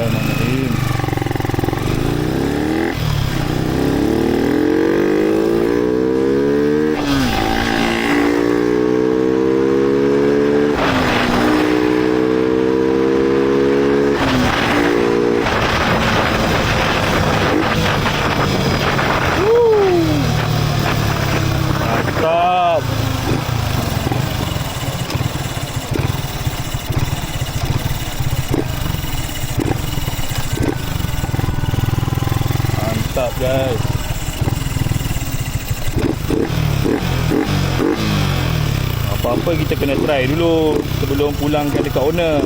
Bismillahirrahmanirrahim. Mantap. Mantap guys. Apa-apa kita kena try dulu sebelum pulangkan dekat owner.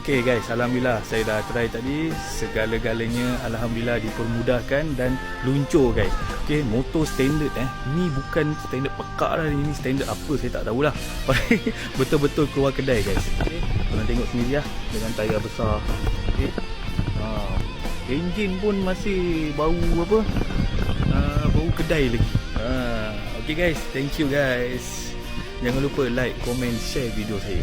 Okay guys, alhamdulillah saya dah try tadi. Segala-galanya alhamdulillah dipermudahkan dan luncur guys. Okay, motor standard ni bukan standard pekak lah, ini standard apa saya tak tahulah. Betul-betul keluar kedai guys. Okay, korang tengok sendiri lah dengan tayar besar. Okay, engine pun masih bau apa, bau kedai lagi. Okay guys, thank you guys. Jangan lupa like, komen, share video saya.